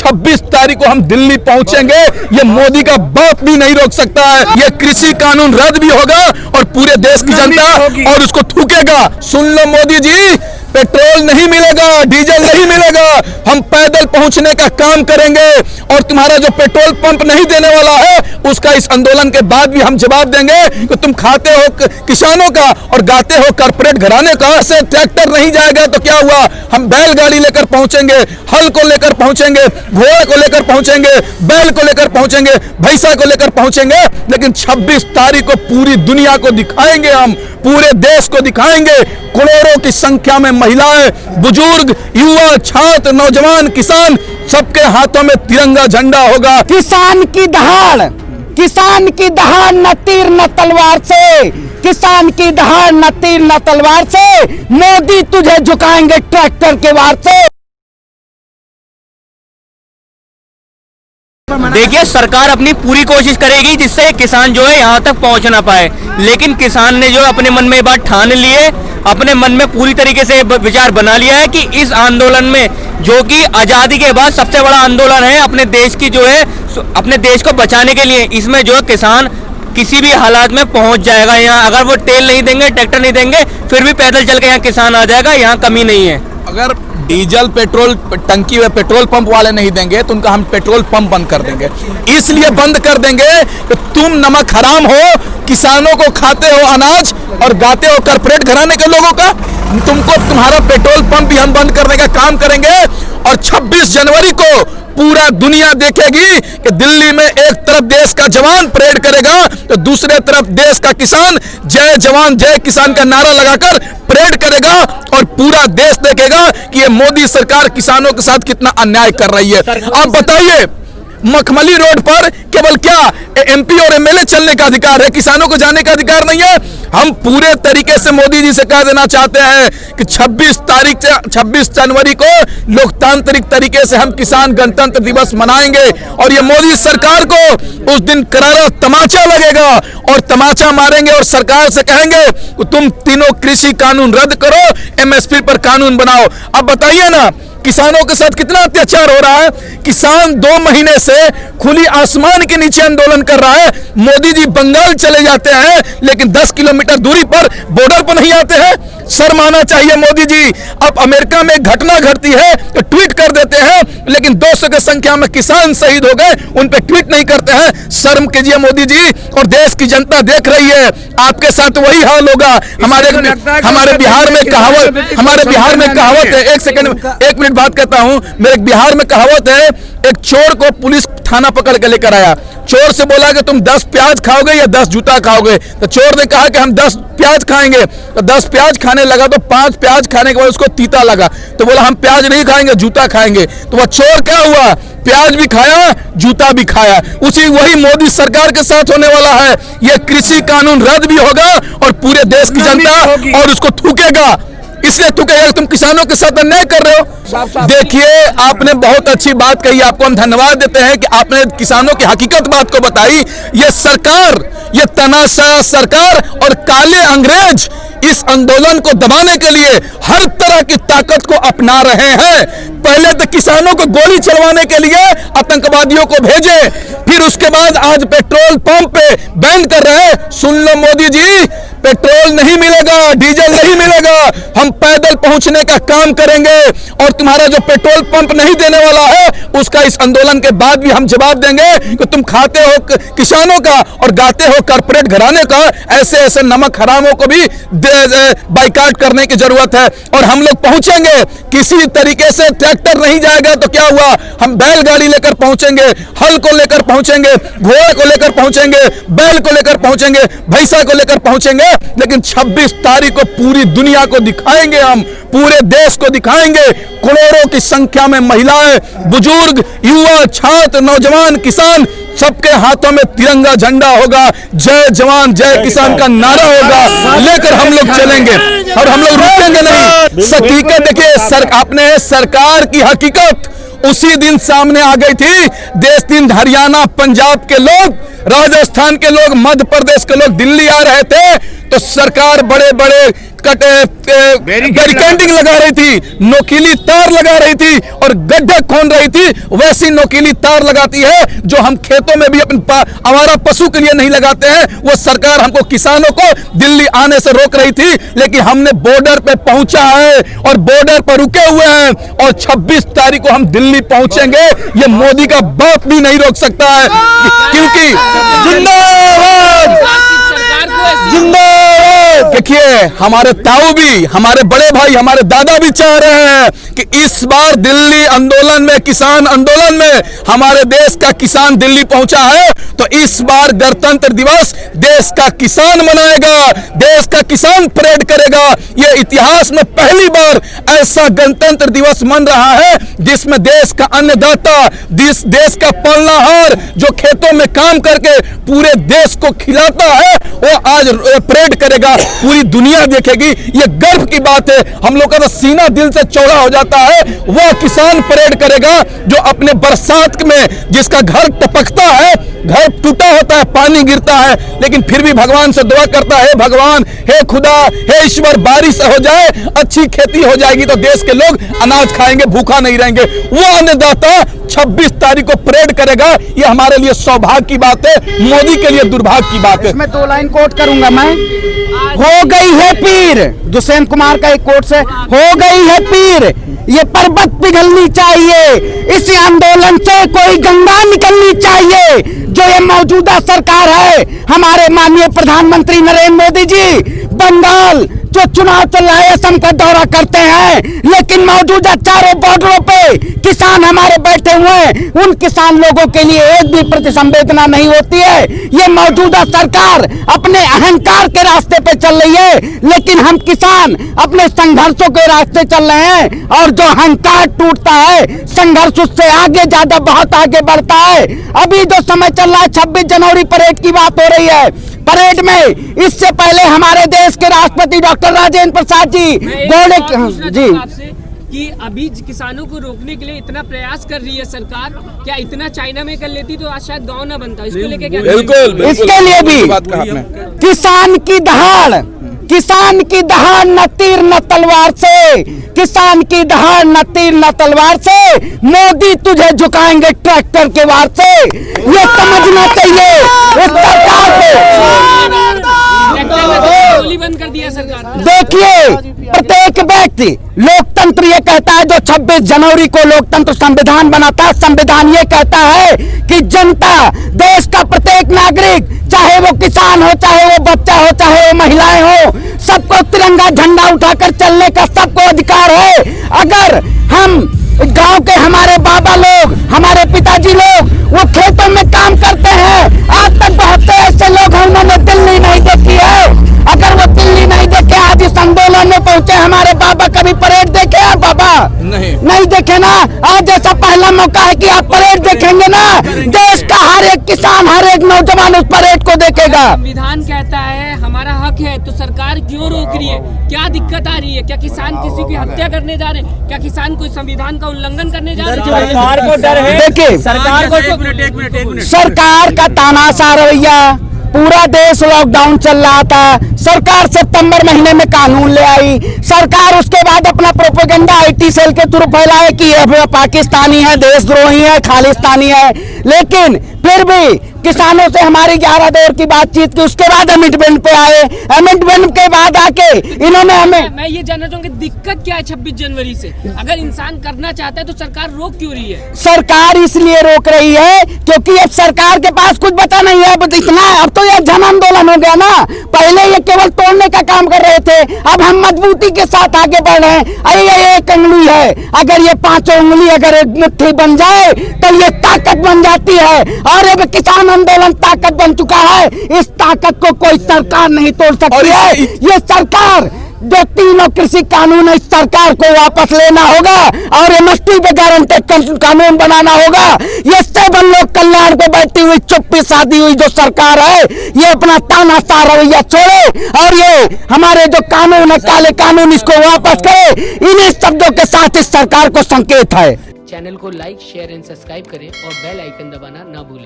26 तारीख को हम दिल्ली पहुंचेंगे। ये मोदी का बाप भी नहीं रोक सकता है। ये कृषि कानून रद्द भी होगा और पूरे देश की जनता और उसको थूकेगा। सुन लो मोदी जी, पेट्रोल नहीं मिलेगा, डीजल नहीं मिलेगा, हम पैदल पहुंचने का काम करेंगे और तुम्हारा जो पेट्रोल पंप नहीं देने वाला है उसका इस आंदोलन के बाद भी हम जवाब देंगे कि तुम खाते हो किसानों का और गाते हो कारपोरेट घराने का। ऐसे ट्रैक्टर नहीं जाएगा तो क्या हुआ, हम बैलगाड़ी लेकर पहुंचेंगे, हल को लेकर पहुंचेंगे, घोड़े को लेकर पहुंचेंगे, बैल को लेकर पहुंचेंगे, भैंसा को लेकर पहुंचेंगे। लेकिन 26 तारीख को पूरी दुनिया को दिखाएंगे, हम पूरे देश को दिखाएंगे। करोड़ों की संख्या में महिलाएं, बुजुर्ग, युवा, छात्र, नौजवान, किसान, सबके हाथों में तिरंगा झंडा होगा। किसान की दहाड़ न तीर न तलवार से, किसान की दहाड़ न तीर न तलवार से, मोदी तुझे झुकाएंगे ट्रैक्टर के वार से। देखिए, सरकार अपनी पूरी कोशिश करेगी जिससे किसान जो है यहाँ तक पहुँच ना पाए, लेकिन किसान ने जो अपने मन में बात ठान ली है, अपने मन में पूरी तरीके से विचार बना लिया है कि इस आंदोलन में, जो कि आज़ादी के बाद सबसे बड़ा आंदोलन है अपने देश की, जो है अपने देश को बचाने के लिए, इसमें जो है किसान किसी भी हालात में पहुंच जाएगा। यहाँ अगर वो तेल नहीं देंगे, ट्रैक्टर नहीं देंगे, फिर भी पैदल चल के यहाँ किसान आ जाएगा, यहाँ कमी नहीं है। अगर डीजल पेट्रोल टंकी में पेट्रोल पंप वाले नहीं देंगे तो उनका हम पेट्रोल पंप बंद कर देंगे। इसलिए बंद कर देंगे कि तुम नमक हराम हो, किसानों को खाते हो अनाज और गाते हो कारपोरेट घराने के लोगों का। तुमको तुम्हारा पेट्रोल पंप भी हम बंद करने का काम करेंगे। और 26 जनवरी को पूरा दुनिया देखेगी कि दिल्ली में एक तरफ देश का जवान परेड करेगा तो दूसरे तरफ देश का किसान जय जवान जय किसान का नारा लगाकर परेड करेगा और पूरा देश देखेगा कि ये मोदी सरकार किसानों के साथ कितना अन्याय कर रही है। आप बताइए, मखमली रोड पर केवल क्या एमपी और एमएलए चलने का अधिकार है, किसानों को जाने का अधिकार नहीं है? हम पूरे तरीके से मोदी जी से कह देना चाहते हैं कि 26 जनवरी को लोकतांत्रिक तरीके से हम किसान गणतंत्र दिवस मनाएंगे और ये मोदी सरकार को उस दिन करारा तमाचा लगेगा और तमाचा मारेंगे और सरकार से कहेंगे कि तुम तीनों कृषि कानून रद्द करो, एमएसपी पर कानून बनाओ। अब बताइए ना, किसानों के साथ कितना अत्याचार हो रहा है। किसान 2 महीने से खुली आसमान के नीचे आंदोलन कर रहा है। मोदी जी बंगाल चले जाते हैं लेकिन 10 किलोमीटर दूरी पर बॉर्डर पर नहीं आते हैं। शर्म आना चाहिए मोदी जी। अब अमेरिका में घटना घटती है तो ट्वीट कर देते हैं, लेकिन 200 की संख्या में किसान शहीद हो गए, उन पर ट्वीट नहीं करते हैं। शर्म कीजिए मोदी जी, और देश की जनता देख रही है। आपके साथ वही हाल होगा। हमारे बिहार में कहावत है, एक मिनट बात करता हूं। मेरे बिहार में कहावत है, एक चोर को पुलिस थाना पकड़ के लेकर आया। चोर से बोला कि तुम 10 प्याज खाओगे या 10 जूता खाओगे? तो चोर ने कहा कि हम 10 प्याज खाएंगे। तो 10 प्याज खाने लगा तो 5 प्याज खाने के बाद उसको तीता लगा, तो बोला हम प्याज नहीं खाएंगे, जूता खाएंगे। तो वह चोर क्या हुआ, प्याज भी खाया, जूता भी खाया। वही मोदी सरकार के साथ होने वाला है। यह कृषि कानून रद्द भी होगा और पूरे देश की जनता और उसको थूकेगा। इसलिए तुम किसानों के साथ अन्याय कर रहे हो। देखिए, आपने बहुत अच्छी बात कही, आपको हम धन्यवाद देते हैं कि आपने किसानों की हकीकत बात को बताई। ये सरकार, ये तानाशाह सरकार और काले अंग्रेज इस आंदोलन को दबाने के लिए हर तरह की ताकत को अपना रहे हैं। पहले तो किसानों को गोली चलवाने के लिए आतंकवादियों को भेजे, फिर उसके बाद आज पेट्रोल पंप पे बैन कर रहे हैं। सुन लो मोदी जी, पेट्रोल नहीं मिलेगा, डीजल नहीं मिलेगा, हम पैदल पहुंचने का काम करेंगे और तुम्हारा जो पेट्रोल पंप नहीं देने वाला है उसका इस आंदोलन के बाद भी हम जवाब देंगे कि तुम खाते हो किसानों का और गाते हो कारपोरेट घराने का। ऐसे नमक हरामों को भी बाइकाट करने की जरूरत है और हम लोग पहुंचेंगे। किसी तरीके से ट्रैक्टर नहीं जाएगा तो क्या हुआ, हम बैलगाड़ी लेकर पहुंचेंगे, हल को लेकर पहुंचेंगे, घोड़े को लेकर पहुंचेंगे, बैल को लेकर पहुंचेंगे, भैंसा को लेकर पहुंचेंगे। लेकिन 26 तारीख को पूरी दुनिया को दिखाएंगे, हम पूरे देश को दिखाएंगे। करोड़ों की संख्या में महिलाएं, बुजुर्ग, युवा, छात्र, नौजवान, किसान, सबके हाथों में तिरंगा झंडा होगा। जय जवान जय किसान का नारा होगा, लेकर हम लोग चलेंगे और हम लोग रुकेंगे नहीं। हकीकत देखिए, आपने सरकार की हकीकत उसी दिन सामने आ गई थी। देश दिन हरियाणा, पंजाब के लोग, राजस्थान के लोग, मध्य प्रदेश के लोग दिल्ली आ रहे थे तो सरकार बड़े बड़े बैरिकेडिंग लगा रही थी, नोकीली तार लगा रही थी और गड्ढे खोद रही थी, वैसी नोकीली तार लगाती है जो हम खेतों में भी अपने आवारा पशु के लिए नहीं लगाते हैं। वो सरकार हमको, किसानों को दिल्ली आने से रोक रही थी, लेकिन हमने बॉर्डर पे पहुंचा है और बॉर्डर पर रुके हुए हैं और 26 तारीख को हम दिल्ली पहुंचेंगे। ये मोदी का बाप भी नहीं रोक सकता है, क्योंकि जिंदाबाद जिंदाबाद। देखिए, हमारे ताऊ भी, हमारे बड़े भाई, हमारे दादा भी चाह रहे हैं कि इस बार दिल्ली आंदोलन में, किसान आंदोलन में हमारे देश का किसान दिल्ली पहुंचा है, तो इस बार गणतंत्र दिवस देश का किसान मनाएगा, देश का किसान परेड करेगा। यह इतिहास में पहली बार ऐसा गणतंत्र दिवस मन रहा है जिसमें देश का अन्नदाता, देश का पालनहार जो खेतों में काम करके पूरे देश को खिलाता है, वो आज परेड करेगा, पूरी दुनिया देखेगी। ये गर्व की बात है, हम लोग का तो सीना दिल से चौड़ा हो जाता है। वह किसान परेड करेगा जो अपने बरसात में, जिसका घर टपकता है, घर टूटा होता है, पानी गिरता है, लेकिन फिर भी भगवान से दुआ करता है, भगवान, हे खुदा, हे ईश्वर, बारिश हो जाए, अच्छी खेती हो जाएगी तो देश के लोग अनाज खाएंगे, भूखा नहीं रहेंगे। वो अन्नदाता 26 तारीख को परेड करेगा। ये हमारे लिए सौभाग्य की बात है, मोदी के लिए दुर्भाग्य की बात है। इसमें 2 लाइन कोट करूंगा मैं। हो गई है पीर, दुष्यंत कुमार का एक कोट से, हो गई है पीर, ये पर्वत पिघलनी चाहिए, इस आंदोलन से कोई गंगा निकलनी चाहिए। जो ये मौजूदा सरकार है, हमारे माननीय प्रधानमंत्री नरेंद्र मोदी जी बंगाल जो चुनाव चल रहा है, असम का दौरा करते हैं, लेकिन मौजूदा चारों बॉर्डरों पे किसान हमारे बैठे हुए हैं, उन किसान लोगों के लिए एक भी प्रति संवेदना नहीं होती है। ये मौजूदा सरकार अपने अहंकार के रास्ते पे चल रही है, लेकिन हम किसान अपने संघर्षों के रास्ते चल रहे हैं, और जो अहंकार टूटता है, संघर्ष उससे आगे, ज्यादा बहुत आगे बढ़ता है। अभी जो समय चल रहा है, 26 जनवरी परेड की बात हो रही है, परेड में इससे पहले हमारे देश के राष्ट्रपति डॉक्टर राजेंद्र प्रसाद जी घोड़े जी कि अभी किसानों को रोकने के लिए इतना प्रयास कर रही है सरकार, क्या इतना चाइना में कर लेती तो आज शायद गांव ना बनता। इसको लेके क्या? बिल्कुल, इसके लिए भी किसान की दहाड़, किसान की दहाड़ न तीर न तलवार से, किसान की दहाड़ न तीर न तलवार से, मोदी तुझे झुकाएंगे ट्रैक्टर के वार से। ये समझना चाहिए इस सरकार को। गोली बंद कर दिया सरकार। देखिए, प्रत्येक व्यक्ति, लोकतंत्र ये कहता है, जो 26 जनवरी को लोकतंत्र संविधान बनाता है, संविधान ये कहता है कि जनता, देश का प्रत्येक नागरिक, चाहे वो किसान हो, चाहे वो बच्चा हो, चाहे वो महिलाएं हो, सबको तिरंगा झंडा उठाकर चलने का सबको अधिकार है। अगर हम गांव के हमारे बाबा लोग, हमारे पिताजी लोग, वो खेतों में काम करते हैं, आज तक बहुत से ऐसे लोग हैं उन्होंने दिल्ली नहीं देखी है। अगर वो दिल्ली नहीं देखे, आज इस आंदोलन में पहुंचे, हमारे बाबा कभी परेड देखे हैं? बाबा नहीं देखे ना। आज ऐसा पहला मौका है कि आप परेड देखेंगे ना, देश का हर एक किसान, हर एक नौजवान उस परेड को देखेगा। संविधान कहता है हमारा हक है, तो सरकार क्यों रोक रही है? क्या दिक्कत आ रही है? क्या किसान किसी की हत्या करने जा रहे हैं? क्या किसान कोई संविधान का उल्लंघन करने जा रहे हैं? सरकार को डर है, देखिए, सरकार को सरकार का तानाशाह रवैया, पूरा देश लॉकडाउन चल रहा था, सरकार सितंबर महीने में कानून ले आई, सरकार उसके बाद अपना प्रोपेगेंडा IT सेल के थ्रू फैलाए कि ये पाकिस्तानी है, देशद्रोही है, खालिस्तानी है, लेकिन फिर भी किसानों से हमारी 11 दौर की बातचीत की, उसके बाद अमेंडमेंट पे आए, अमेंडमेंट के बाद आके इन्होंने हमें, मैं ये जानना चाहूंगा दिक्कत क्या है 26 जनवरी से? अगर इंसान करना चाहता है तो सरकार रोक क्यों रही है? सरकार इसलिए रोक रही है क्योंकि अब सरकार के पास कुछ बचा नहीं है। अब इतना, अब तो ये जन आंदोलन हो गया ना, पहले ये केवल तोड़ने का काम कर रहे थे, अब हम मजबूती के साथ आगे बढ़ रहे हैं। अरे ये एक उंगली है, अगर ये 5 उंगली अगर एक मुट्ठी बन जाए तो ये ताकत बन जाती है, और अब किसान आंदोलन ताकत बन चुका है। इस ताकत को कोई सरकार नहीं तोड़ सकती है। ये सरकार, जो तीनों कृषि कानून है, इस सरकार को वापस लेना होगा और MSP पे गारंटेड कानून बनाना होगा। ये 7 लोग कल्याण पे बैठी हुई चुप्पी साधी हुई जो सरकार है, ये अपना तानाशाह रवैया छोड़े और ये हमारे जो कानून है, काले कानून, इसको वापस करे। इन्हीं शब्दों के साथ इस सरकार को संकेत है। चैनल को लाइक, शेयर एंड सब्सक्राइब करें और बेल आइकन दबाना ना भूलें।